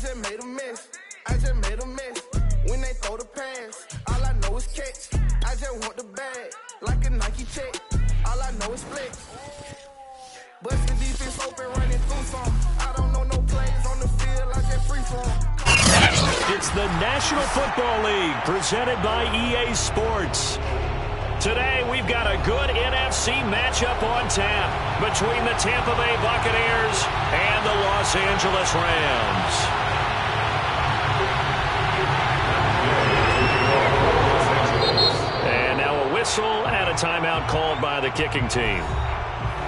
just made a mess. I just made a mess. When they throw the pass, all I know is catch. I just want the bag, like a Nike check. All I know is flex. Bust the defense open, running through some. I don't know no plays on the field, I just free form. It's the National Football League presented by EA Sports. Today we've got a good NFC matchup on tap between the Tampa Bay Buccaneers and the Los Angeles Rams. And now a whistle and a timeout called by the kicking team.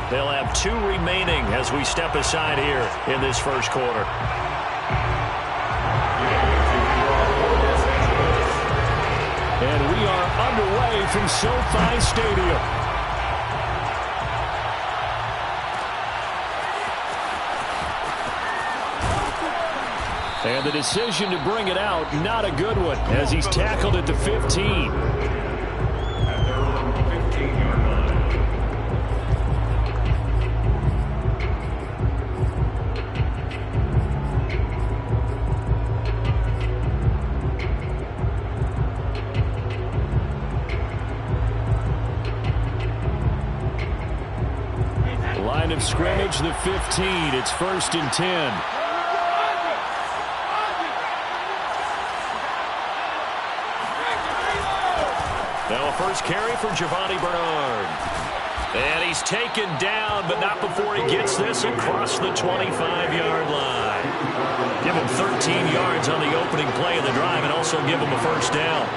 They'll have 2 remaining as we step aside here in this first quarter. And we are underway from SoFi Stadium. And the decision to bring it out, not a good one, as he's tackled at the 15. Line of scrimmage, the 15. It's 1st and 10. Now a first carry for Giovanni Bernard. And he's taken down, but not before he gets this across the 25-yard line. Give him 13 yards on the opening play of the drive and also give him a first down.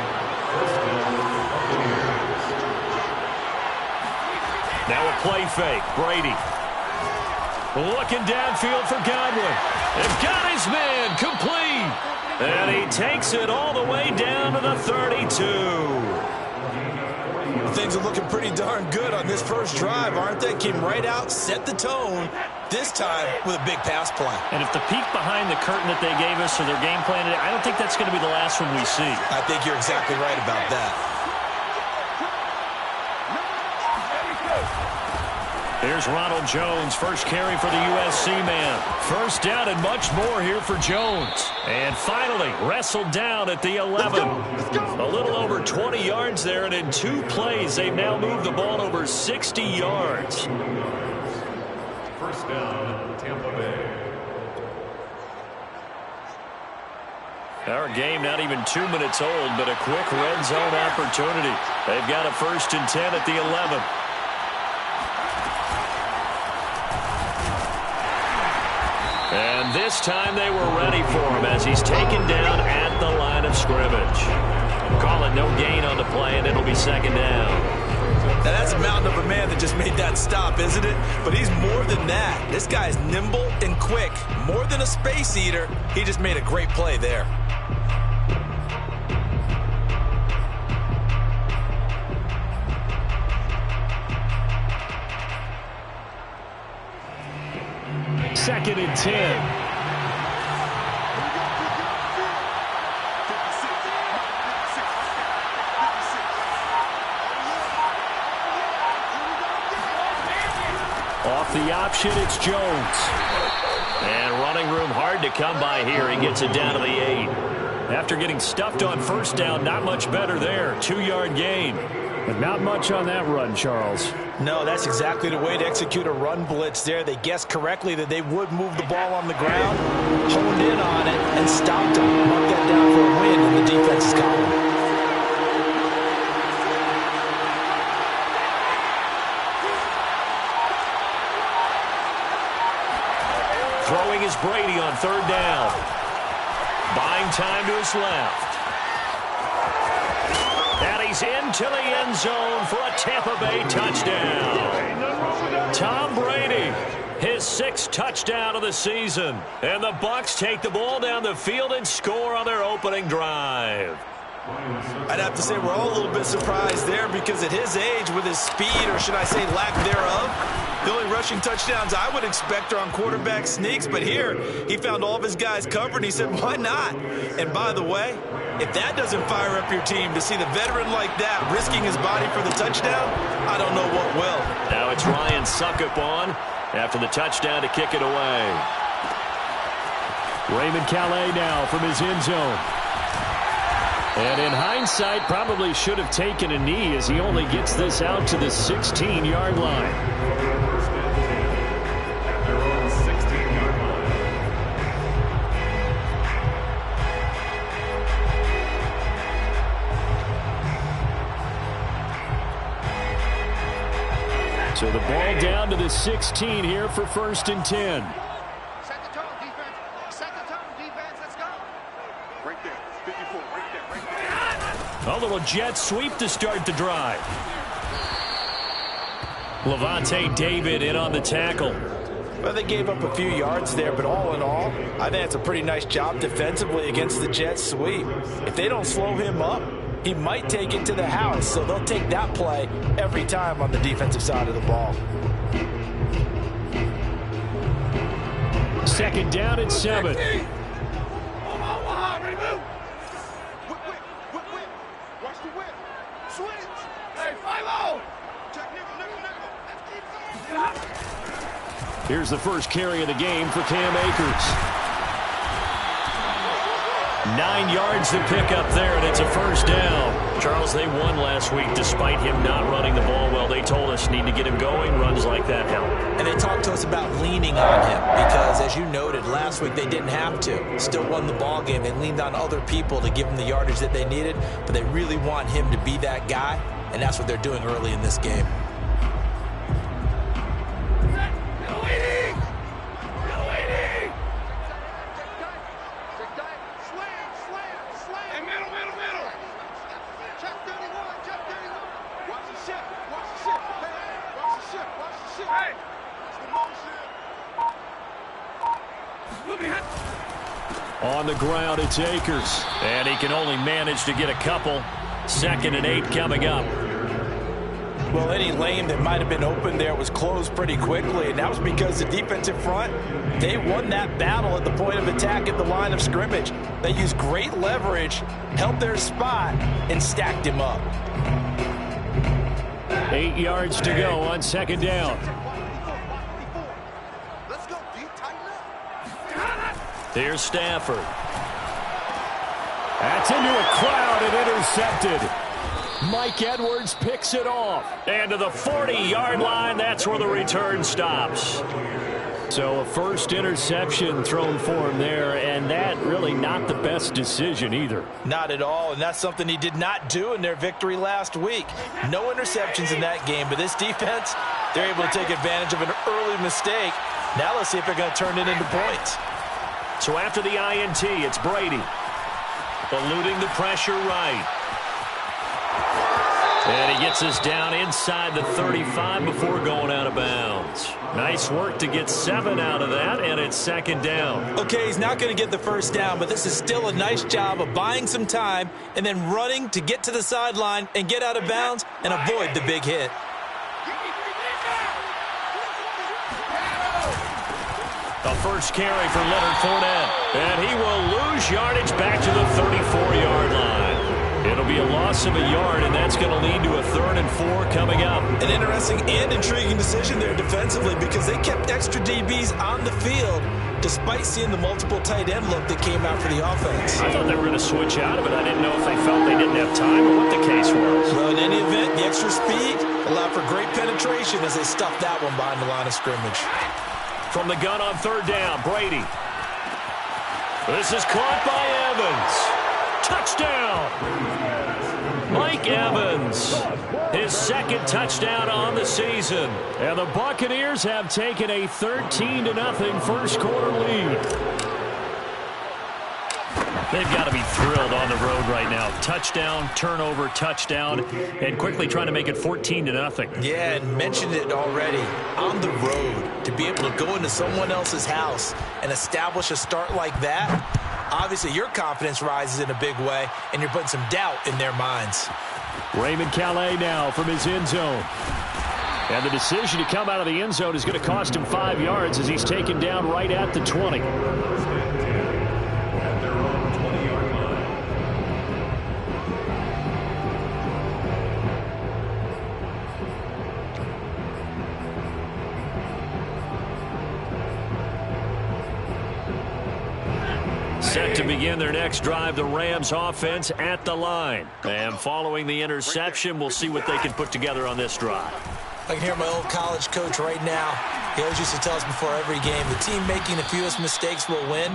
Now a play fake. Brady looking downfield for Godwin. And got his man complete. And he takes it all the way down to the 32. Things are looking pretty darn good on this first drive, aren't they? Came right out, set the tone, this time with a big pass play. And if the peek behind the curtain that they gave us or their game plan, I don't think that's going to be the last one we see. I think you're exactly right about that. Here's Ronald Jones, first carry for the USC man. First down and much more here for Jones. And finally, wrestled down at the 11. A little over 20 yards there, and in 2 plays, they've now moved the ball over 60 yards. First down, Tampa Bay. Our game not even 2 minutes old, but a quick red zone opportunity. They've got a 1st and 10 at the 11. And this time they were ready for him as he's taken down at the line of scrimmage. Call it no gain on the play, and it'll be 2nd down. Now that's a mountain of a man that just made that stop, isn't it? But he's more than that. This guy's nimble and quick. More than a space eater. He just made a great play there. Second and 10. Off the option, it's Jones. And running room hard to come by here. He gets it down to the 8. After getting stuffed on first down, not much better there. 2-yard gain. But not much on that run, Charles. No, that's exactly the way to execute a run blitz there. They guessed correctly that they would move the ball on the ground, honed in on it, and stopped them. Mark that down for a win in the defense's column. Throwing is Brady on 3rd down. Buying time to his left. And he's into the end zone for a Tampa Bay touchdown. Tom Brady, his 6th touchdown of the season. And the Bucs take the ball down the field and score on their opening drive. I'd have to say we're all a little bit surprised there because at his age, with his speed, or should I say lack thereof, the only rushing touchdowns I would expect are on quarterback sneaks. But here, he found all of his guys covered, and he said, why not? And by the way, if that doesn't fire up your team to see the veteran like that risking his body for the touchdown, I don't know what will. Now it's Ryan Suckup on after the touchdown to kick it away. Raymond Calais now from his end zone. And in hindsight, probably should have taken a knee as he only gets this out to the 16-yard line. So the ball down to the 16 here for 1st and 10. Set the tone, defense. Set the tone, defense. Let's go. Right there. 54. Right there. A little jet sweep to start the drive. Levante David in on the tackle. Well, they gave up a few yards there, but all in all, I think it's a pretty nice job defensively against the jet sweep. If they don't slow him up, he might take it to the house, so they'll take that play every time on the defensive side of the ball. 2nd down and 7. Watch the whip. Switch. Hey, 5-0. Check nickel. Here's the first carry of the game for Cam Akers. 9 yards to pick up there, and it's a 1st down. Charles, they won last week despite him not running the ball well. They told us need to get him going. Runs like that help. And they talked to us about leaning on him because, as you noted, last week they didn't have to. Still won the ball game. They leaned on other people to give them the yardage that they needed, but they really want him to be that guy, and that's what they're doing early in this game. On the ground, it's Akers. And he can only manage to get a couple. 2nd and 8 coming up. Well, any lane that might have been open there was closed pretty quickly, and that was because the defensive front, they won that battle at the point of attack at the line of scrimmage. They used great leverage, held their spot, and stacked him up. 8 yards to go on 2nd down. Let's go, D. Tighten up. Here's Stafford. That's into a crowd and intercepted. Mike Edwards picks it off. And to the 40-yard line, that's where the return stops. So a first interception thrown for him there, and that really not the best decision either. Not at all, and that's something he did not do in their victory last week. No interceptions in that game, but this defense, they're able to take advantage of an early mistake. Now let's see if they're going to turn it into points. So after the INT, it's Brady. Eluding the pressure right. And he gets us down inside the 35 before going out of bounds. Nice work to get 7 out of that, and it's 2nd down. Okay, he's not going to get the 1st down, but this is still a nice job of buying some time and then running to get to the sideline and get out of bounds and avoid the big hit. A first carry for Leonard Fournette. And he will lose yardage back to the 34-yard line. It'll be a loss of a yard, and that's going to lead to a 3rd and 4 coming up. An interesting and intriguing decision there defensively because they kept extra DBs on the field despite seeing the multiple tight end look that came out for the offense. I thought they were going to switch out of it. I didn't know if they felt they didn't have time or what the case was. Well, in any event, the extra speed allowed for great penetration as they stuffed that one behind the line of scrimmage. From the gun on 3rd down, Brady. This is caught by Evans. Touchdown! Mike Evans, his 2nd touchdown on the season. And the Buccaneers have taken a 13-0 first quarter lead. They've got to be thrilled on the road right now. Touchdown, turnover, touchdown, and quickly trying to make it 14-0. Yeah, and mentioned it already. On the road, to be able to go into someone else's house and establish a start like that, obviously your confidence rises in a big way, and you're putting some doubt in their minds. Raymond Calais now from his end zone. And the decision to come out of the end zone is going to cost him 5 yards as he's taken down right at the 20. Set to begin their next drive, the Rams offense at the line. And following the interception, we'll see what they can put together on this drive. I can hear my old college coach right now. He always used to tell us before every game, the team making the fewest mistakes will win.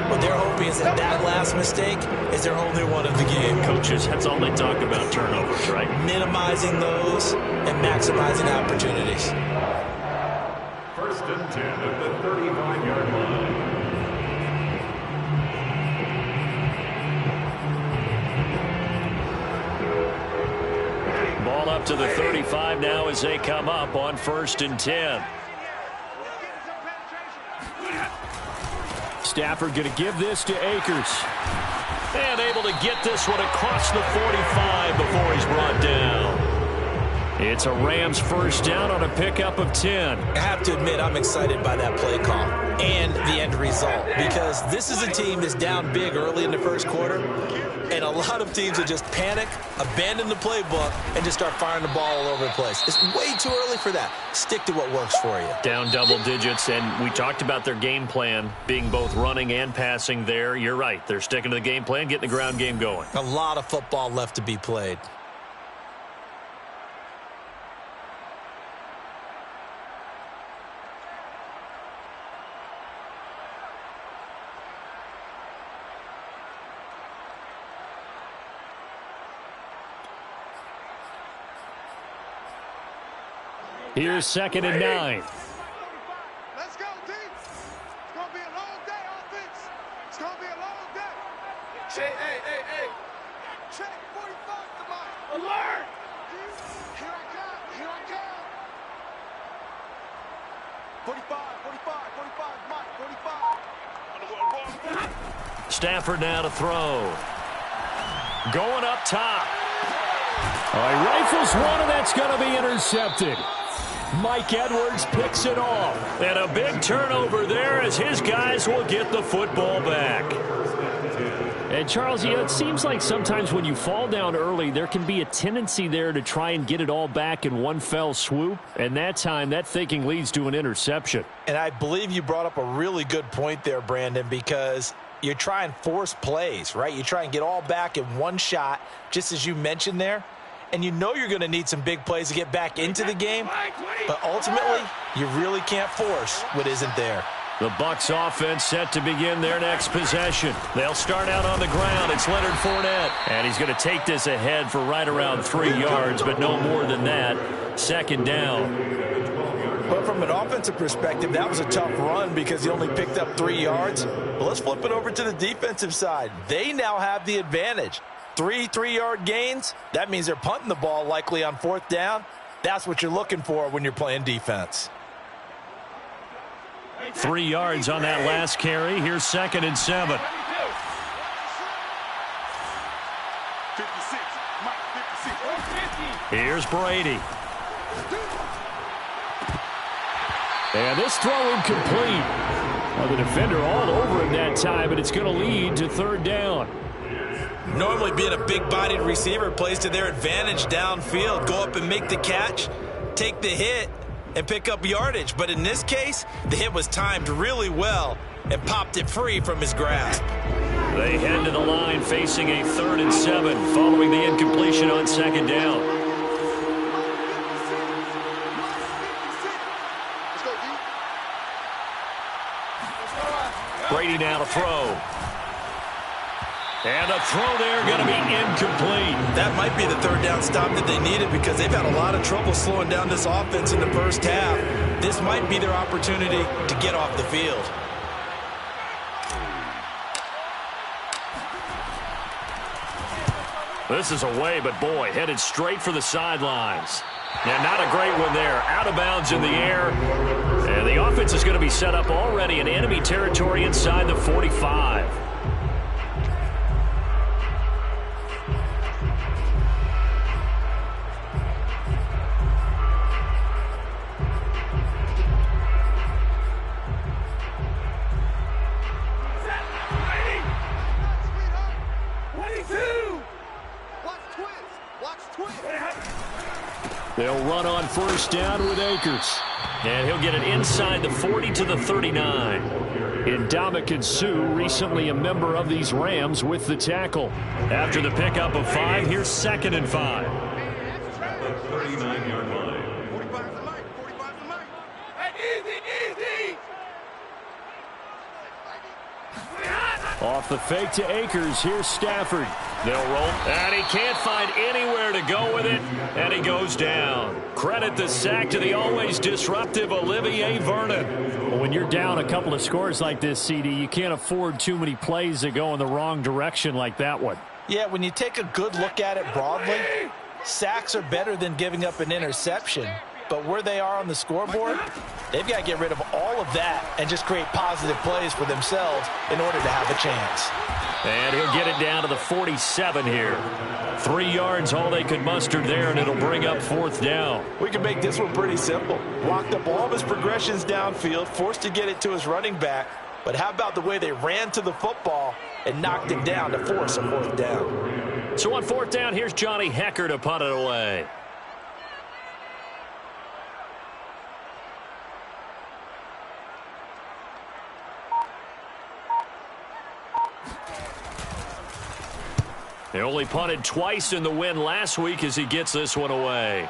What they're hoping is that that last mistake is their only one of the game. Coaches, that's all they talk about, turnovers, right? Minimizing those and maximizing opportunities. First and 10 at the 35-yard line. Ball up to the 35 now as they come up on 1st and 10. Stafford going to give this to Akers. And able to get this one across the 45 before he's brought down. It's a Rams first down on a pickup of 10. I have to admit, I'm excited by that play call and the end result, because this is a team that's down big early in the first quarter, and a lot of teams will just panic, abandon the playbook, and just start firing the ball all over the place. It's way too early for that. Stick to what works for you. Down double digits, and we talked about their game plan being both running and passing there. You're right. They're sticking to the game plan, getting the ground game going. A lot of football left to be played. Here's 2nd and 9. Let's go, team. It's going to be a long day, offense. It's going to be a long day. Check, hey. Check, 45 to Mike. Alert. Here I come. 45, Mike, 45. Stafford now to throw. Going up top. He rifles one, and that's going to be intercepted. Mike Edwards picks it off. And a big turnover there as his guys will get the football back. And, Charles, it seems like sometimes when you fall down early, there can be a tendency there to try and get it all back in one fell swoop. And that time, that thinking leads to an interception. And I believe you brought up a really good point there, Brandon, because you try and force plays, right? You try and get all back in one shot, just as you mentioned there. And you know you're going to need some big plays to get back into the game, but ultimately, you really can't force what isn't there. The Bucs offense set to begin their next possession. They'll start out on the ground. It's Leonard Fournette, and he's going to take this ahead for right around 3 yards, but no more than that. 2nd down. But from an offensive perspective, that was a tough run because he only picked up 3 yards. But let's flip it over to the defensive side. They now have the advantage. 3 3-yard gains, that means they're punting the ball likely on 4th down. That's what you're looking for when you're playing defense. 3 yards on that last carry. Here's 2nd and 7. 56, Mike, 56. Here's Brady. And this throw incomplete. Well, the defender all over him that time, and it's going to lead to 3rd down. Normally being a big-bodied receiver plays to their advantage downfield. Go up and make the catch, take the hit, and pick up yardage. But in this case, the hit was timed really well and popped it free from his grasp. They head to the line facing a 3rd and 7 following the incompletion on 2nd down. Brady now to throw. And a throw there going to be incomplete. That might be the 3rd down stop that they needed because they've had a lot of trouble slowing down this offense in the first half. This might be their opportunity to get off the field. This is away, but boy, headed straight for the sidelines. And not a great one there. Out of bounds in the air. And the offense is going to be set up already in enemy territory inside the 45. They'll run on 1st down with Akers. And he'll get it inside the 40 to the 39. Ndamukong Suh, recently a member of these Rams, with the tackle. After the pickup of 5, here's 2nd and 5. At the 39-yard line. 45's the mic. 45's the mic. Hey, easy. Off the fake to Akers, here's Stafford. They'll roll, and he can't find anywhere to go with it, and he goes down. Credit the sack to the always disruptive Olivier Vernon. Well, when you're down a couple of scores like this, CD, you can't afford too many plays that go in the wrong direction like that one. Yeah, when you take a good look at it broadly, sacks are better than giving up an interception. But where they are on the scoreboard, they've got to get rid of all of that and just create positive plays for themselves in order to have a chance. And he'll get it down to the 47 here. 3 yards, all they could muster there, and it'll bring up 4th down. We can make this one pretty simple. Walked up all of his progressions downfield, forced to get it to his running back. But how about the way they ran to the football and knocked him down to force a 4th down? So on 4th down, here's Johnny Hecker to punt it away. They only punted twice in the win last week as he gets this one away.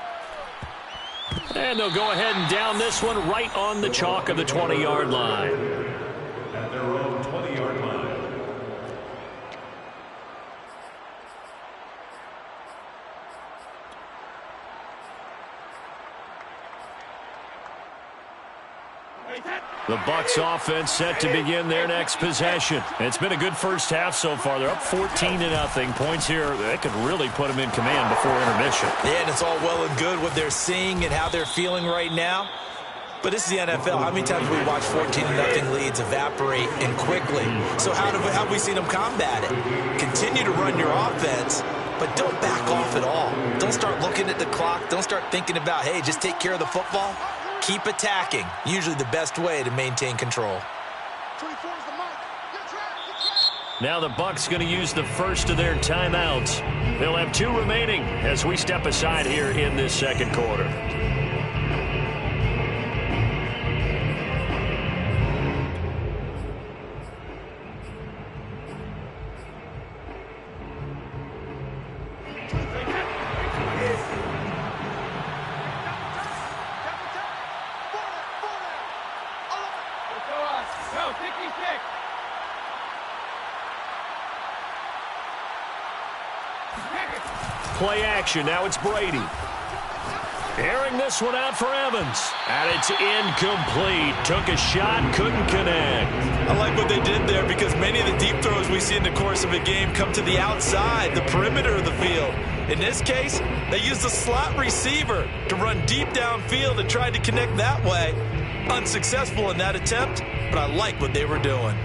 And they'll go ahead and down this one right on the chalk of the 20-yard line. At their own 20-yard line. The Bucs offense set to begin their next possession. It's been a good first half so far. They're up 14-0. Points here, they could really put them in command before intermission. Yeah, and it's all well and good what they're seeing and how they're feeling right now. But this is the NFL. How many times have we watched 14-0 leads evaporate and quickly? So how have we seen them combat it? Continue to run your offense, but don't back off at all. Don't start looking at the clock. Don't start thinking about, hey, just take care of the football. Keep attacking. Usually the best way to maintain control. 24's the mic. Now the Bucs going to use the first of their timeouts. They'll have 2 remaining as we step aside here in this second quarter. Play action. Now it's Brady. Airing this one out for Evans. And it's incomplete. Took a shot, couldn't connect. I like what they did there because many of the deep throws we see in the course of a game come to the outside, the perimeter of the field. In this case, they used the slot receiver to run deep downfield and tried to connect that way. Unsuccessful in that attempt, but I like what they were doing.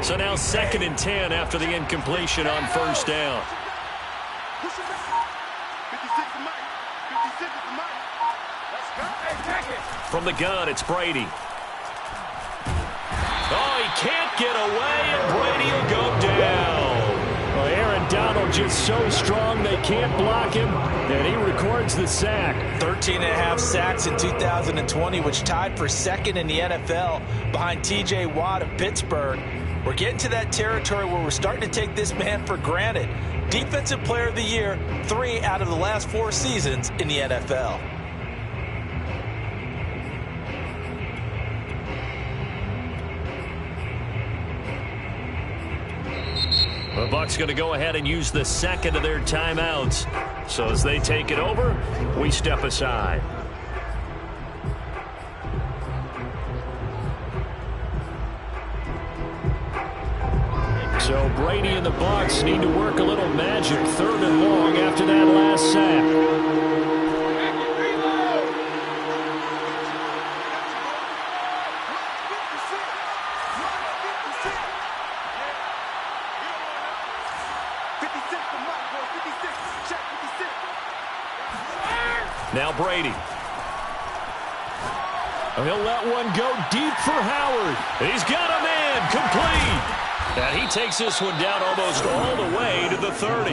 So now 2nd and 10 after the incompletion on first down. From the gun, it's Brady. Oh, he can't get away, and Brady will go down. Well, Aaron Donald just so strong they can't block him, and he records the sack. 13.5 sacks in 2020, which tied for 2nd in the NFL behind T.J. Watt of Pittsburgh. We're getting to that territory where we're starting to take this man for granted. Defensive Player of the Year, 3 out of the last 4 seasons in the NFL. The Bucs going to go ahead and use the second of their timeouts. So as they take it over, we step aside. So Brady and the Bucs need to work a little magic 3rd and long after that last sack. Now Brady. He'll let one go deep for Howard. He's got a man complete. And he takes this one down almost all the way to the 30.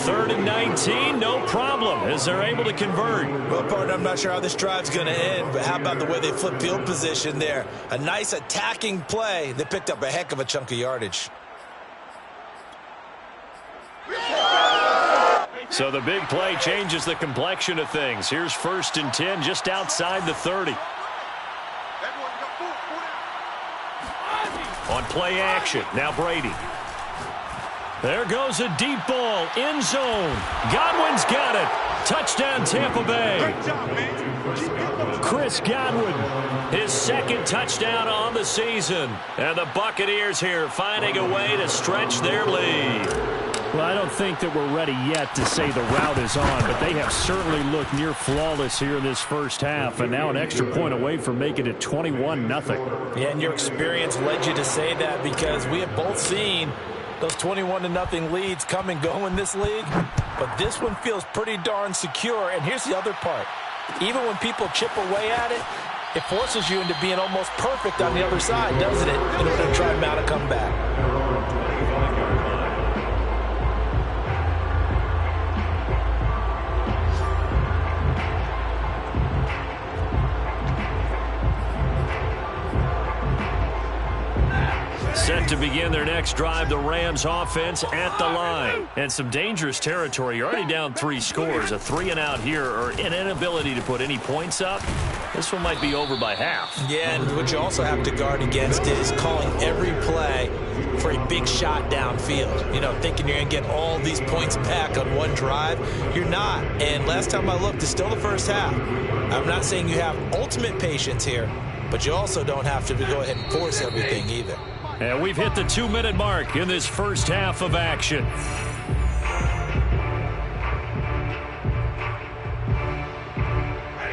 3rd and 19, no problem, as they're able to convert. Well, partner, I'm not sure how this drive's going to end, but how about the way they flip field position there? A nice attacking play. They picked up a heck of a chunk of yardage. So the big play changes the complexion of things. Here's 1st and 10 just outside the 30. On play action, now Brady. There goes a deep ball, end zone. Godwin's got it. Touchdown, Tampa Bay. Chris Godwin, his 2nd touchdown on the season. And the Buccaneers here finding a way to stretch their lead. Well, I don't think that we're ready yet to say the route is on, but they have certainly looked near flawless here in this first half, and now an extra point away from making it 21-0. Yeah, and your experience led you to say that, because we have both seen those 21-0 leads come and go in this league, but this one feels pretty darn secure. And here's the other part. Even when people chip away at it, it forces you into being almost perfect on the other side, doesn't it, in order to try and mount a comeback. Set to begin their next drive, the Rams offense at the line. And some dangerous territory. You're already down 3 scores. A 3-and-out here, or an inability to put any points up. This one might be over by half. Yeah, and what you also have to guard against is calling every play for a big shot downfield. You know, thinking you're going to get all these points back on one drive. You're not. And last time I looked, it's still the first half. I'm not saying you have ultimate patience here, but you also don't have to go ahead and force everything either. And we've hit the 2-minute mark in this first half of action.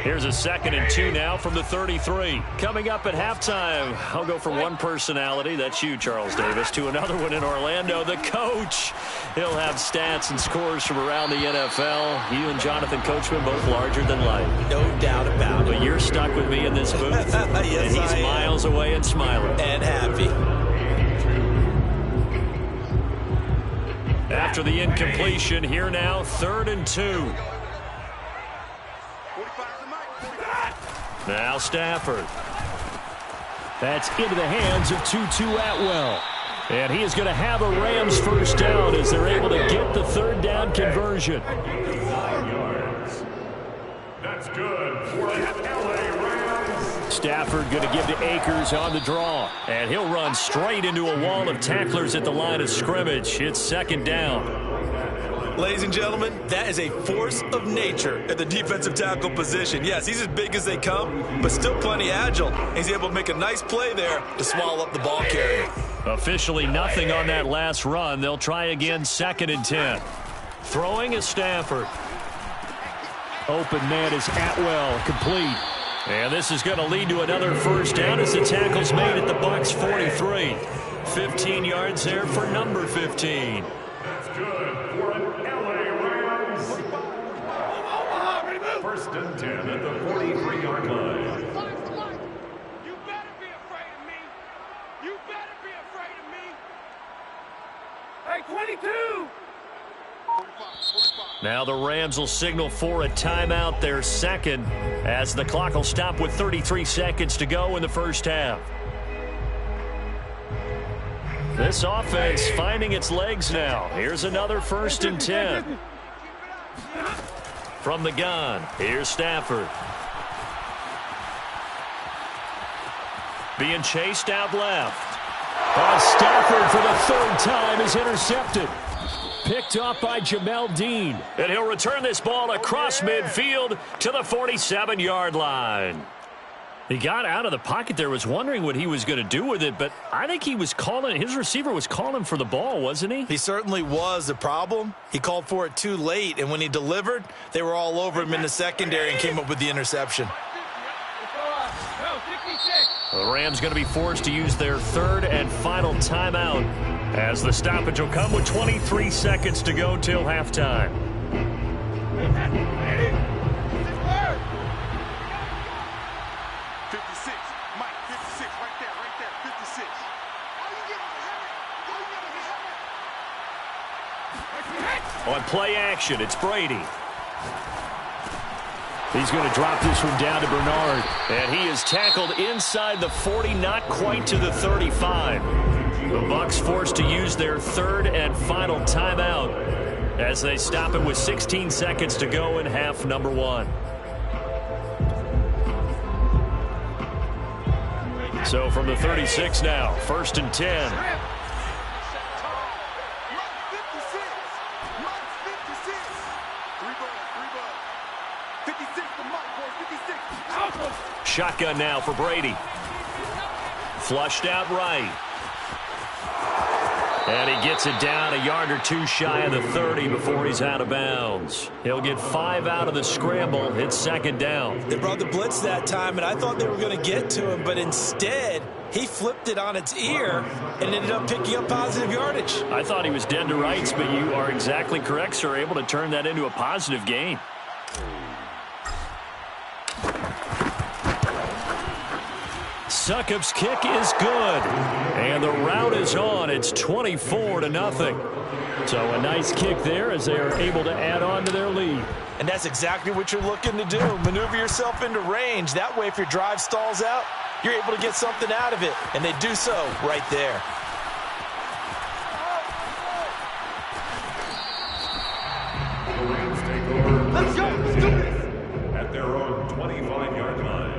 Here's a 2nd and 2 now from the 33. Coming up at halftime, I'll go from one personality, that's you, Charles Davis, to another one in Orlando, the coach. He'll have stats and scores from around the NFL. You and Jonathan Coachman both larger than life. No doubt about it. But you're stuck with me in this booth. Yes, and he's miles away and smiling. And happy. After the incompletion, here now, 3rd and 2. Now Stafford. That's into the hands of Tutu Atwell. And he is going to have a Rams first down as they're able to get the 3rd down conversion. That's good for the LA Rams. Stafford going to give to Akers on the draw. And he'll run straight into a wall of tacklers at the line of scrimmage. It's 2nd down. Ladies and gentlemen, that is a force of nature at the defensive tackle position. Yes, he's as big as they come, but still plenty agile. He's able to make a nice play there to swallow up the ball carrier. Officially nothing on that last run. They'll try again, 2nd and 10. Throwing is Stafford. Open man is Atwell, complete. And this is going to lead to another first down as the tackle's made at the Bucs 43. 15 yards there for number 15. That's good for an LA Rams. 1st and 10 at the 43-yard line. You better be afraid of me. You better be afraid of me. Hey, 22. Now the Rams will signal for a timeout, their 2nd, as the clock will stop with 33 seconds to go in the first half. This offense finding its legs now. Here's another 1st and 10. From the gun, here's Stafford. Being chased out left. Stafford for the 3rd time is intercepted. Picked off by Jamel Dean. And he'll return this ball across midfield to the 47-yard line. He got out of the pocket there, was wondering what he was going to do with it, but I think he was calling, his receiver was calling for the ball, wasn't he? He certainly was. The problem, he called for it too late, and when he delivered, they were all over him in the secondary and came up with the interception. The Rams going to be forced to use their 3rd and final timeout as the stoppage will come with 23 seconds to go till halftime. 56, Mike, 56, right there, 56. How you get on the helmet? How you On play action, it's Brady. He's going to drop this one down to Bernard. And he is tackled inside the 40, not quite to the 35. The Bucs forced to use their third and final timeout as they stop it with 16 seconds to go in half number 1. So from the 36 now, 1st and 10. Shotgun now for Brady. Flushed out right. And he gets it down a yard or two shy of the 30 before he's out of bounds. He'll get 5 out of the scramble. It's 2nd down. They brought the blitz that time, and I thought they were going to get to him, but instead he flipped it on its ear and ended up picking up positive yardage. I thought he was dead to rights, but you are exactly correct, sir. Able to turn that into a positive gain. Succop's kick is good. And the route is on. It's 24-0. So a nice kick there as they are able to add on to their lead. And that's exactly what you're looking to do. Maneuver yourself into range. That way, if your drive stalls out, you're able to get something out of it. And they do so right there. The Rams take over. Let's go. Let's do this. At their own 25-yard line.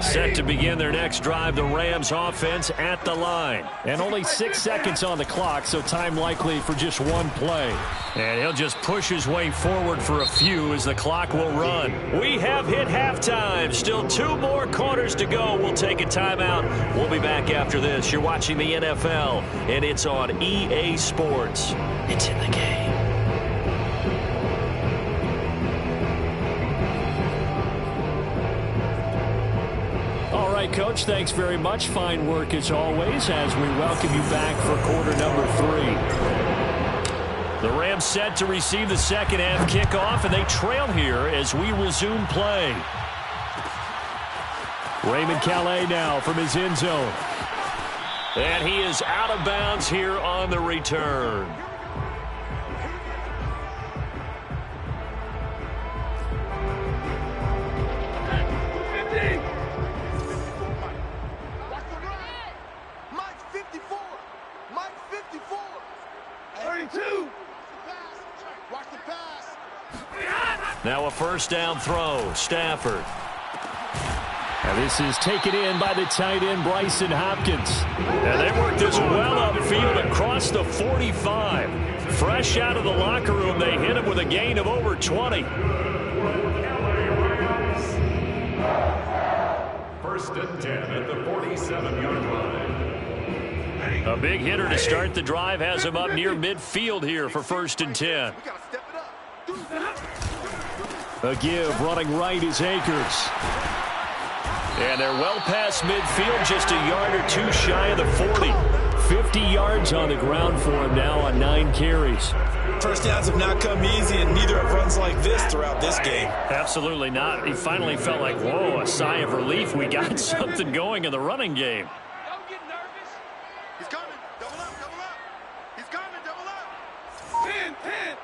Set to begin their next drive, the Rams offense at the line. And only 6 seconds on the clock, so time likely for just one play. And he'll just push his way forward for a few as the clock will run. We have hit halftime. Still 2 more quarters to go. We'll take a timeout. We'll be back after this. You're watching the NFL, and it's on EA Sports. It's in the game. All right, Coach, thanks very much. Fine work as always as we welcome you back for quarter number 3. The Rams set to receive the second half kickoff, and they trail here as we resume play. Raymond Calais now from his end zone. And he is out of bounds here on the return. Now a first down throw, Stafford. And this is taken in by the tight end, Bryson Hopkins. And they work this well upfield across the 45. Fresh out of the locker room, they hit him with a gain of over 20. 1st and 10 at the 47-yard line. A big hitter to start the drive has him up near midfield here for 1st and 10. A give running right is Akers. And they're well past midfield, just a yard or two shy of the 40. 50 yards on the ground for him now on 9 carries. First downs have not come easy, and neither have runs like this throughout this game. Absolutely not. He finally felt like, whoa, a sigh of relief. We got something going in the running game. Don't get nervous. He's coming. Double up, double up. He's coming, double up. 10, 10.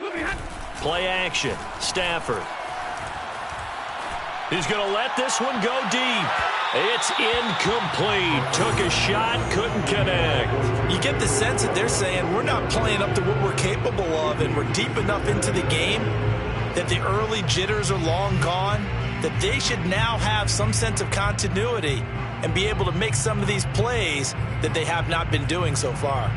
Look behind. Play action. Stafford. He's going to let this one go deep. It's incomplete. Took a shot, couldn't connect. You get the sense that they're saying we're not playing up to what we're capable of, and we're deep enough into the game that the early jitters are long gone, that they should now have some sense of continuity and be able to make some of these plays that they have not been doing so far.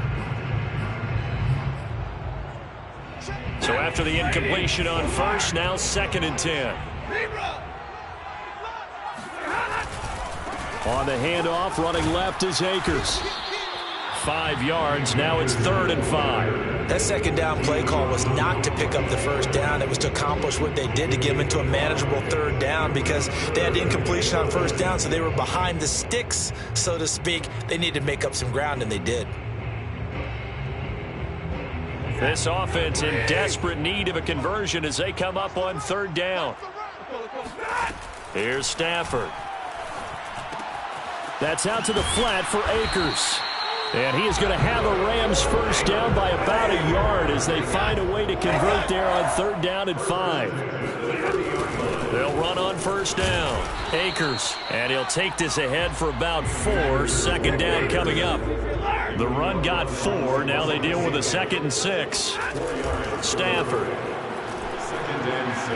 So after the incompletion on first, now 2nd and 10. On the handoff, running left is Akers. 5 yards, now it's 3rd and 5. That second down play call was not to pick up the first down. It was to accomplish what they did, to get them into a manageable 3rd down, because they had incompletion on first down, so they were behind the sticks, so to speak. They needed to make up some ground, and they did. This offense in desperate need of a conversion as they come up on third down. Here's Stafford. That's out to the flat for Akers. And he is going to have a Rams first down by about a yard as they find a way to convert there on third down and 5. They'll run on first down. Akers. And he'll take this ahead for about 4. Second down coming up. The run got 4. Now they deal with a 2nd and 6. Stafford. 2nd and 6.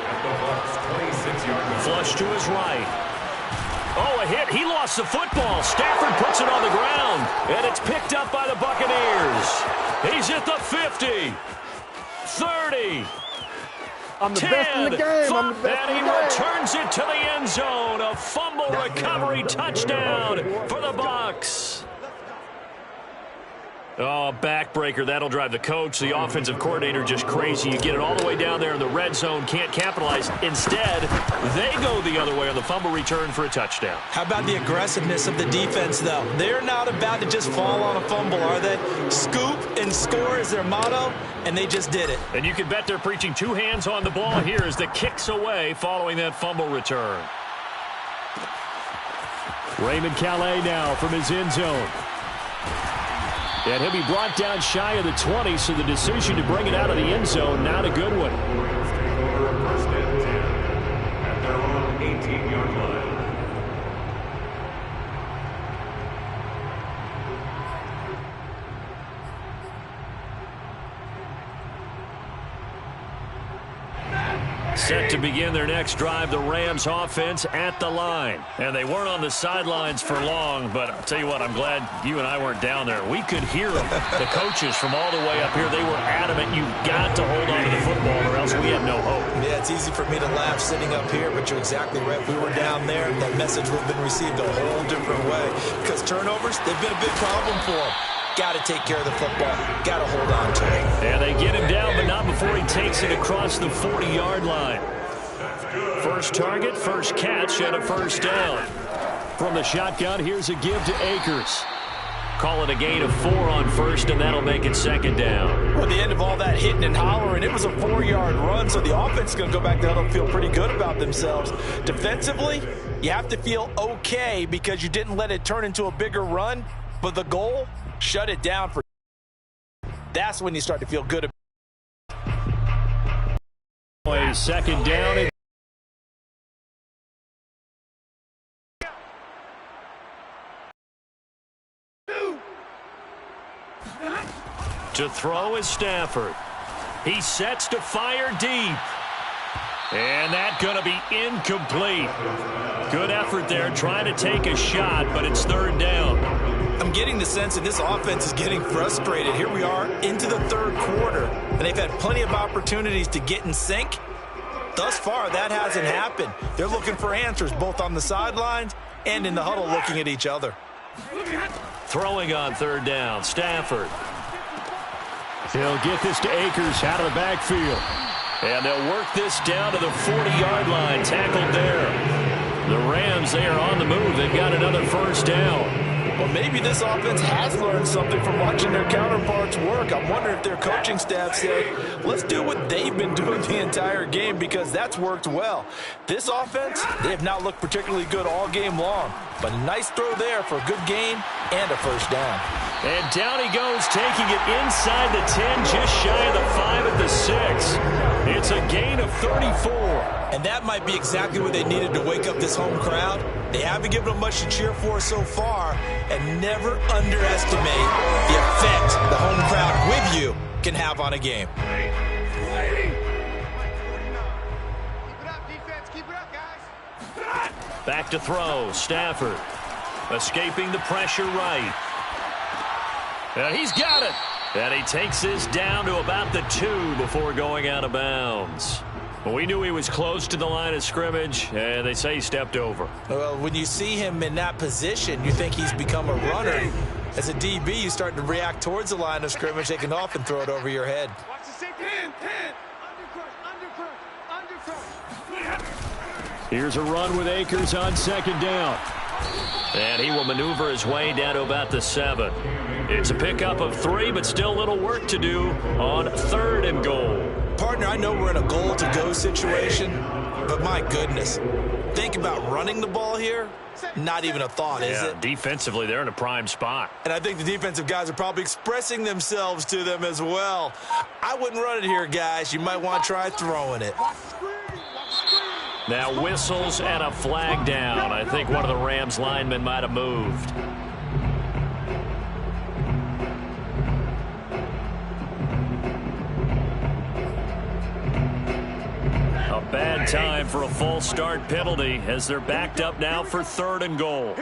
At the Bucs 26-yard line. Flush to his right. Oh, a hit. He lost the football. Stafford puts it on the ground. And it's picked up by the Buccaneers. He's at the 50. 30. I'm the 10, best in the game. I'm the best and in he the game. returns it to the end zone. A fumble recovery touchdown for the Bucs. Oh, backbreaker. That'll drive the coach, the offensive coordinator, just crazy. You get it all the way down there in the red zone, can't capitalize. Instead, they go the other way on the fumble return for a touchdown. How about the aggressiveness of the defense, though? They're not about to just fall on a fumble, are they? Scoop and score is their motto, and they just did it. And you can bet they're preaching 2 hands on the ball here as the kick's away following that fumble return. Raymond Calais now from his end zone. And he'll be brought down shy of the 20, so the decision to bring it out of the end zone, not a good one. Rams take over first and 10 at their own 18-yard line. Set to begin their next drive, the Rams offense at the line. And they weren't on the sidelines for long, but I'll tell you what, I'm glad you and I weren't down there. We could hear them, the coaches from all the way up here. They were adamant, you've got to hold on to the football or else we have no hope. Yeah, it's easy for me to laugh sitting up here, but you're exactly right. If we were down there, that message would have been received a whole different way. Because turnovers, they've been a big problem for them. Got to take care of the football. Got to hold on to it. And they get him down, but not before he takes it across the 40-yard line. First target, first catch, and a first down. From the shotgun, here's a give to Akers. Call it a gain of 4 on first, and that'll make it second down. Well, the end of all that hitting and hollering, it was a 4-yard run, so the offense is going to go back there and feel pretty good about themselves. Defensively, you have to feel okay because you didn't let it turn into a bigger run, but the goal, shut it down. That's when you start to feel good. Second down. To throw is Stafford. He sets to fire deep. And that's going to be incomplete. Good effort there trying to take a shot, but it's third down. I'm getting the sense that this offense is getting frustrated. Here we are into the third quarter, and they've had plenty of opportunities to get in sync. Thus far, that hasn't happened. They're looking for answers both on the sidelines and in the huddle looking at each other. Throwing on third down, Stafford. He'll get this to Akers out of the backfield. And they'll work this down to the 40-yard line, tackled there. The Rams, they are on the move. They've got another first down. Well, maybe this offense has learned something from watching their counterparts work. I'm wondering if their coaching staff said, let's do what they've been doing the entire game because that's worked well. This offense, they have not looked particularly good all game long, but a nice throw there for a good gain and a first down. And down he goes, taking it inside the 10, just shy of the 5 at the 6. It's a gain of 34. And that might be exactly what they needed to wake up this home crowd. They haven't given them much to cheer for so far, and never underestimate the effect the home crowd with you can have on a game. Keep it up, defense. Keep it up, guys. Back to throw, Stafford. Escaping the pressure right. And he's got it. And he takes this down to about the 2 before going out of bounds. Well, we knew he was close to the line of scrimmage, and they say he stepped over. Well, when you see him in that position, you think he's become a runner. As a DB, you start to react towards the line of scrimmage. They can often throw it over your head. Watch the safety. 10. Undercut. Here's a run with Akers on second down. And he will maneuver his way down to about the 7. It's a pickup of 3, but still a little work to do on 3rd and goal. Partner, I know we're in a goal-to-go situation, but my goodness, think about running the ball here. Not even a thought, is it? Defensively, they're in a prime spot. And I think the defensive guys are probably expressing themselves to them as well. I wouldn't run it here, guys. You might want to try throwing it. Now whistles and a flag down. I think one of the Rams linemen might have moved. A bad time for a false start penalty as they're backed up now for 3rd and goal.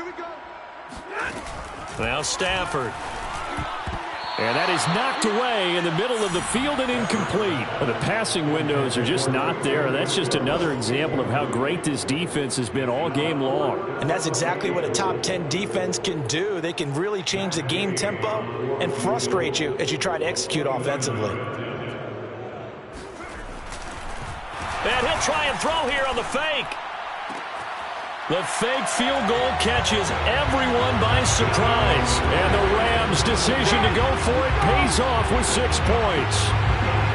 Now Stafford. And that is knocked away in the middle of the field and incomplete. The passing windows are just not there. That's just another example of how great this defense has been all game long. And that's exactly what a top 10 defense can do. They can really change the game tempo and frustrate you as you try to execute offensively. And he'll try and throw here on the fake. The fake field goal catches everyone by surprise. And the Rams' decision to go for it pays off with 6 points.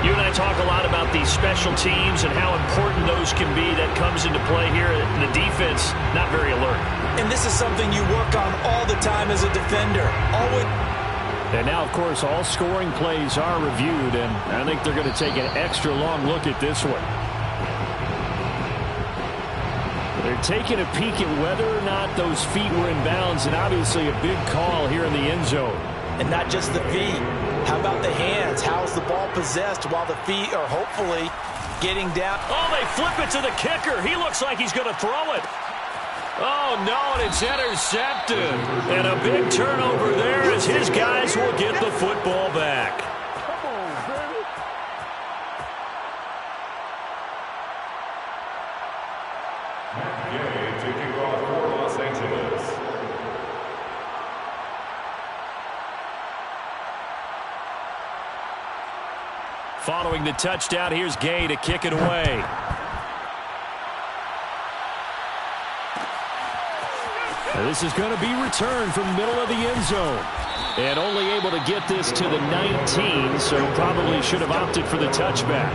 You and I talk a lot about these special teams and how important those can be. That comes into play here. The defense, not very alert. And this is something you work on all the time as a defender. Always. And now, of course, all scoring plays are reviewed, and I think they're going to take an extra long look at this one. They're taking a peek at whether or not those feet were in bounds, and obviously a big call here in the end zone. And not just the feet. How about the hands? How is the ball possessed while the feet are hopefully getting down? Oh, they flip it to the kicker. He looks like he's going to throw it. Oh, no, and it's intercepted. And a big turnover there as his guys will get the football back. Taking off for Los Angeles. Following the touchdown, here's Gay to kick it away. And this is going to be returned from the middle of the end zone. And only able to get this to the 19, so probably should have opted for the touchback.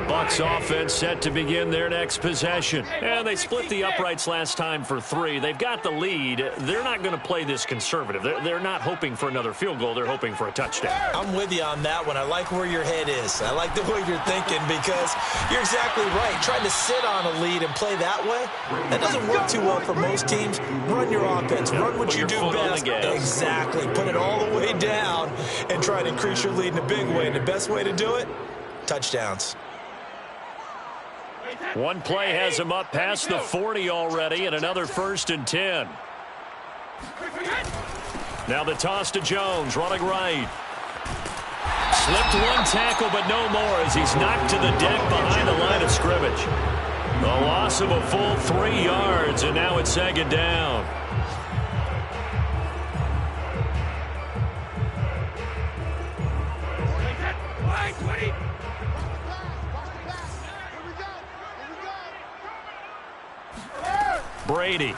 Bucs offense set to begin their next possession. And they split the uprights last time for 3. They've got the lead. They're not going to play this conservative. They're not hoping for another field goal. They're hoping for a touchdown. I'm with you on that one. I like where your head is. I like the way you're thinking because you're exactly right. Trying to sit on a lead and play that way, that doesn't work too well for most teams. Run your offense. Run what you do best. Exactly. Put it all the way down and try to increase your lead in a big way. And the best way to do it, touchdowns. One play has him up past the 40 already, and another 1st and 10. Now the toss to Jones, running right. Slipped one tackle, but no more as he's knocked to the deck behind the line of scrimmage. The loss of a full 3 yards, and now it's 2nd down. Brady.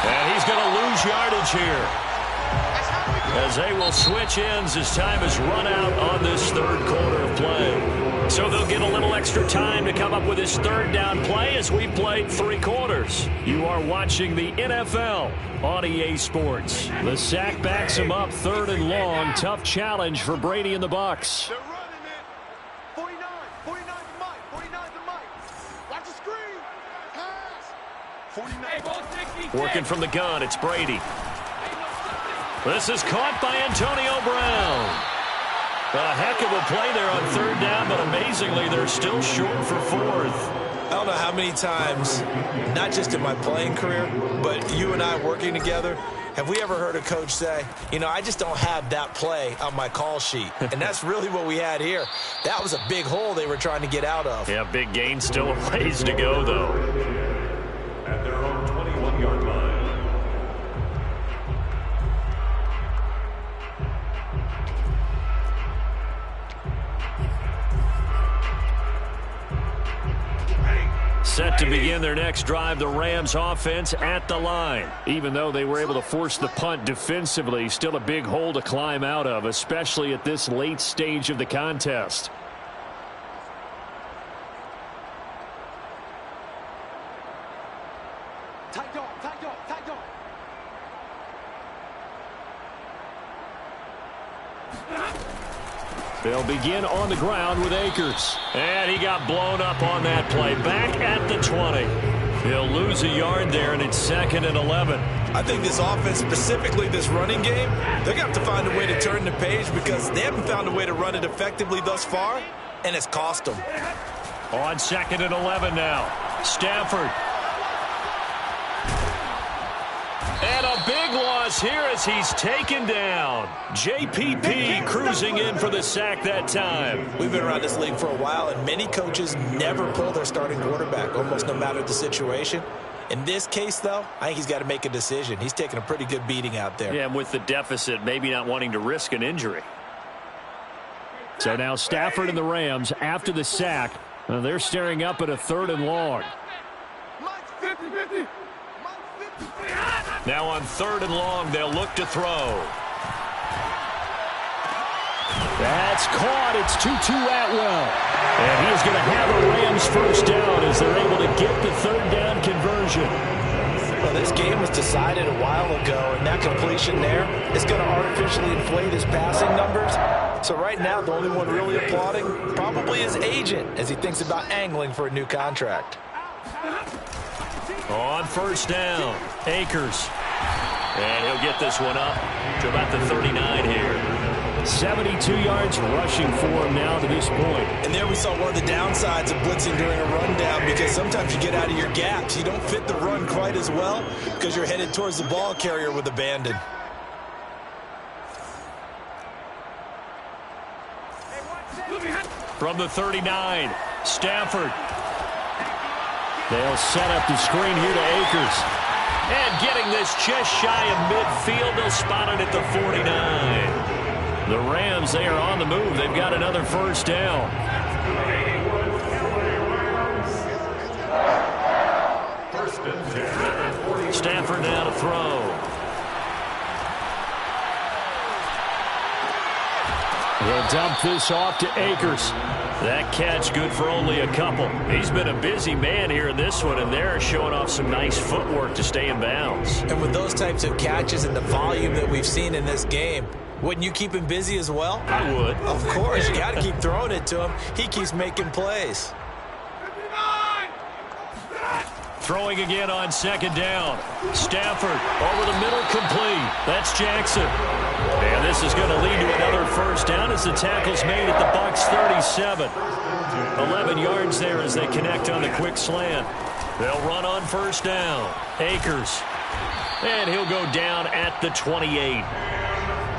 And he's going to lose yardage here as they will switch ends as time has run out on this 3rd quarter of play. So they'll get a little extra time to come up with this 3rd down play as we played 3 quarters. You are watching the NFL on EA Sports. The sack backs him up 3rd and long. Tough challenge for Brady and the Bucs. Working from the gun, it's Brady. This is caught by Antonio Brown. A heck of a play there on 3rd down, but amazingly, they're still short for 4th. I don't know how many times, not just in my playing career, but you and I working together, Have we ever heard a coach say, you know, I just don't have that play on my call sheet? And that's really what we had here. That was a big hole they were trying to get out of. Yeah, big gain, still a ways to go, though. At their own 21-yard line. Set to begin their next drive, the Rams offense at the line. Even though they were able to force the punt defensively, still a big hole to climb out of, especially at this late stage of the contest. Tight dog, tight dog, tight dog. They'll begin on the ground with Akers. And he got blown up on that play. Back at the 20. He'll lose a yard there, and it's 2nd and 11. I think this offense, specifically this running game, they're going to have to find a way to turn the page because they haven't found a way to run it effectively thus far, and it's cost them. On 2nd and 11 now. Stafford. And a big loss here as he's taken down. JPP cruising in for the sack that time. We've been around this league for a while, and many coaches never pull their starting quarterback, almost no matter the situation. In this case, though, I think he's got to make a decision. He's taking a pretty good beating out there. Yeah, and with the deficit, maybe not wanting to risk an injury. So now Stafford and the Rams, after the sack, they're staring up at a 3rd and long. Now on 3rd and long, they'll look to throw. That's caught. It's Tutu Atwell. And he's going to have a Rams first down as they're able to get the 3rd down conversion. Well, this game was decided a while ago, and that completion there is going to artificially inflate his passing numbers. So right now, the only one really applauding probably his agent as he thinks about angling for a new contract. On 1st down, Akers. And he'll get this one up to about the 39 here. 72 yards rushing for him now to this point. And there we saw one of the downsides of blitzing during a rundown because sometimes you get out of your gaps. You don't fit the run quite as well because you're headed towards the ball carrier with abandon. From the 39, Stafford. They'll set up the screen here to Akers. And getting this just shy of midfield, they'll spot it at the 49. The Rams, they are on the move. They've got another 1st down. Stafford now to throw. He'll dump this off to Akers. That catch good for only a couple. He's been a busy man here in this one, and they're showing off some nice footwork to stay in bounds. And with those types of catches and the volume that we've seen in this game, wouldn't you keep him busy as well? I would. Of course. You got to keep throwing it to him. He keeps making plays. Throwing again on 2nd down. Stafford over the middle, complete. That's Jackson. And this is going to lead to another 1st down as the tackle's made at the Bucs 37. 11 yards there as they connect on the quick slant. They'll run on 1st down. Akers. And he'll go down at the 28.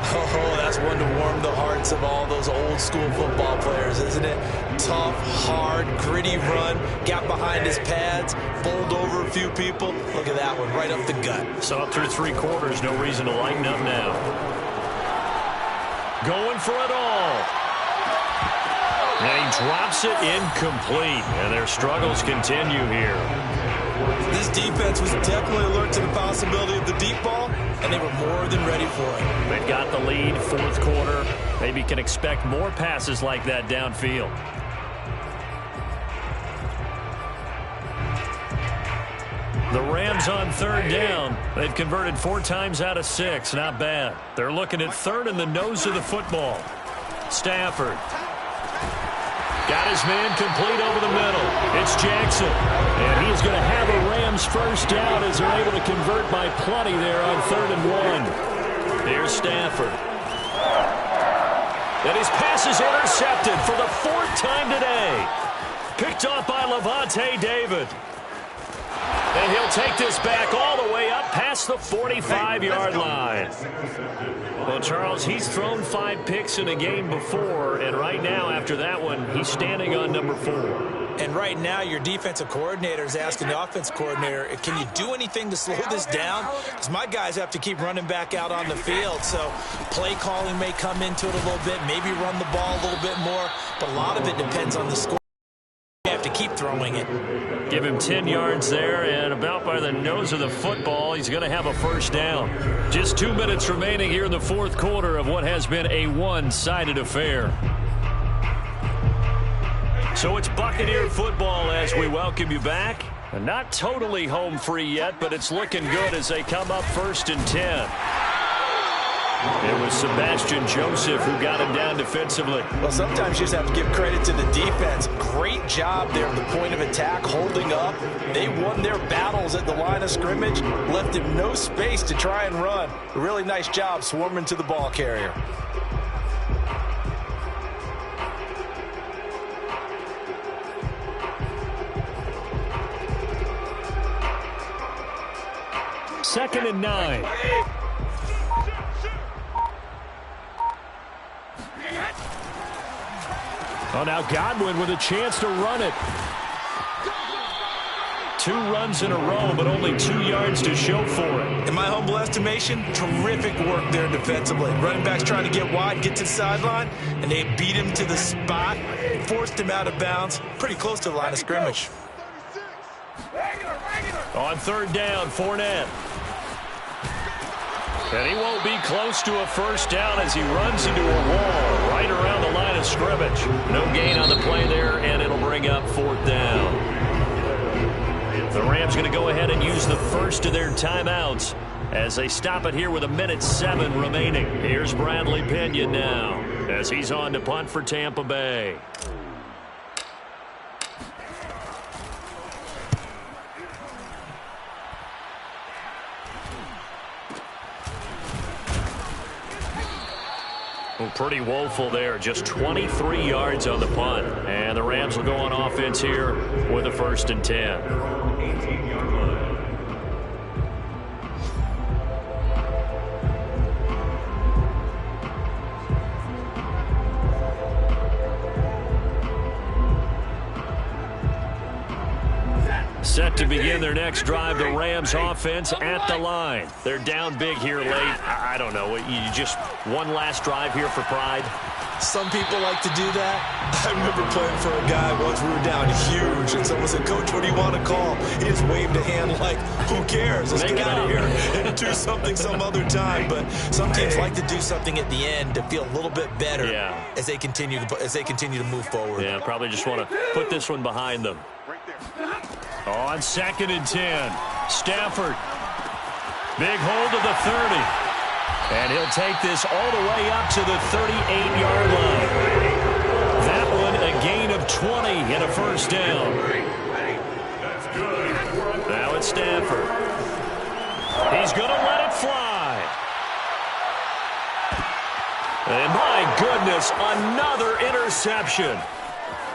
Oh, that's one to warm the hearts of all those old school football players, isn't it? Tough, hard, gritty run, got behind his pads, bowled over a few people. Look at that one, right up the gut. So up through 3 quarters, no reason to lighten up now. Going for it all. And he drops it incomplete, and their struggles continue here. This defense was definitely alert to the possibility of the deep ball, and they were more than ready for it. They've got the lead, 4th quarter. Maybe can expect more passes like that downfield. The Rams on 3rd down. They've converted 4 times out of 6. Not bad. They're looking at 3rd in the nose of the football. Stafford. Got his man complete over the middle. It's Jackson. And he's going to have a Rams first down as they're able to convert by plenty there on 3rd and 1. Here's Stafford. And his pass is intercepted for the 4th time today. Picked off by Levante David. And he'll take this back all the way up past the 45-yard line. Well, Charles, he's thrown 5 picks in a game before, and right now, after that one, he's standing on number 4. And right now, your defensive coordinator is asking the offense coordinator, can you do anything to slow this down? Because my guys have to keep running back out on the field. So play calling may come into it a little bit, maybe run the ball a little bit more, but a lot of it depends on the score. You have to keep throwing it. Give him 10 yards there, and about by the nose of the football, he's going to have a first down. Just 2 minutes remaining here in the fourth quarter of what has been a one-sided affair. So it's Buccaneer football as we welcome you back. And not totally home free yet, but it's looking good as they come up 1st and 10. It was Sebastian Joseph who got him down defensively. Well, sometimes you just have to give credit to the defense. Great job there at the point of attack, holding up. They won their battles at the line of scrimmage, left him no space to try and run. A really nice job swarming to the ball carrier. Second and 9. Oh, now Godwin with a chance to run it. 2 runs in a row, but only 2 yards to show for it. In my humble estimation, terrific work there defensively. Running backs trying to get wide, get to the sideline, and they beat him to the spot, forced him out of bounds, pretty close to the line of scrimmage. On 3rd down, Fournette. And he won't be close to a first down as he runs into a wall right around the line of scrimmage. No gain on the play there, and it'll bring up 4th down. The Rams going to go ahead and use the first of their timeouts as they stop it here with 1:07 remaining. Here's Bradley Pinion now as he's on to punt for Tampa Bay. Well, pretty woeful there. Just 23 yards on the punt. And the Rams will go on offense here with a 1st and 10. 18-yard line. Set to begin their next drive, the Rams offense at the line. They're down big here late. I don't know. You just one last drive here for pride? Some people like to do that. I remember playing for a guy once. We were down huge, and someone said, "Coach, what do you want to call?" He just waved a hand like, "Who cares? Let's get out of here and do something some other time." But some teams like to do something at the end to feel a little bit better as they continue to move forward. Yeah, probably just want to put this one behind them. On 2nd and 10, Stafford. Big hold of the 30. And he'll take this all the way up to the 38-yard line. That one a gain of 20 and a first down. Now it's Stafford. He's going to let it fly. And my goodness, another interception.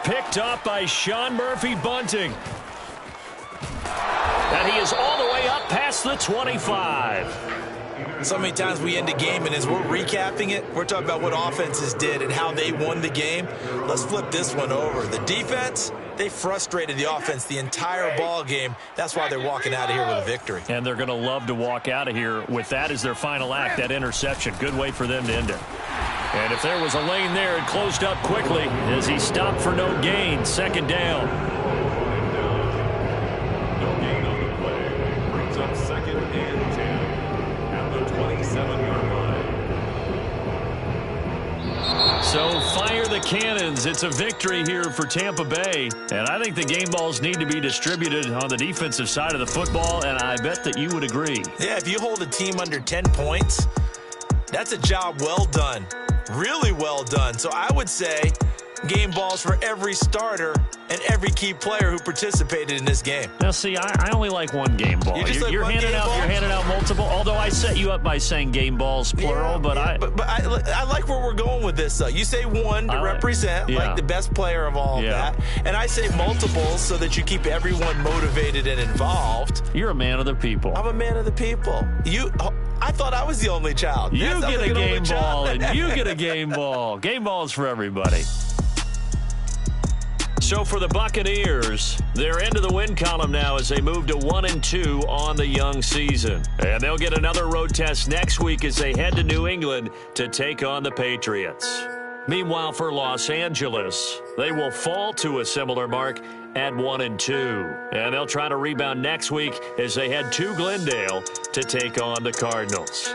Picked up by Sean Murphy-Bunting. And he is all the way up past the 25. So many times we end a game, and as we're recapping it, we're talking about what offenses did and how they won the game. Let's flip this one over. The defense, they frustrated the offense the entire ball game. That's why they're walking out of here with a victory. And they're going to love to walk out of here with that as their final act, that interception. Good way for them to end it. And if there was a lane there, it closed up quickly as he stopped for no gain. 2nd down. No gain on the play. Brings up 2nd and 10 at the 27-yard line. So fire the cannons. It's a victory here for Tampa Bay. And I think the game balls need to be distributed on the defensive side of the football, and I bet that you would agree. Yeah, if you hold a team under 10 points, that's a job well done. Really well done. So I would say game balls for every starter and every key player who participated in this game. Now, see, I only like one game ball. You're handing out multiple. Although I set you up by saying game balls plural, but I like where we're going with this. Though you say one to represent like the best player of all of that, and I say multiples so that you keep everyone motivated and involved. You're a man of the people. I'm a man of the people. I thought I was the only child. You get a game ball, and you get a game ball. Game balls for everybody. So for the Buccaneers, they're into the win column now as they move to 1-2 on the young season. And they'll get another road test next week as they head to New England to take on the Patriots. Meanwhile, for Los Angeles, they will fall to a similar mark at 1-2. And they'll try to rebound next week as they head to Glendale to take on the Cardinals.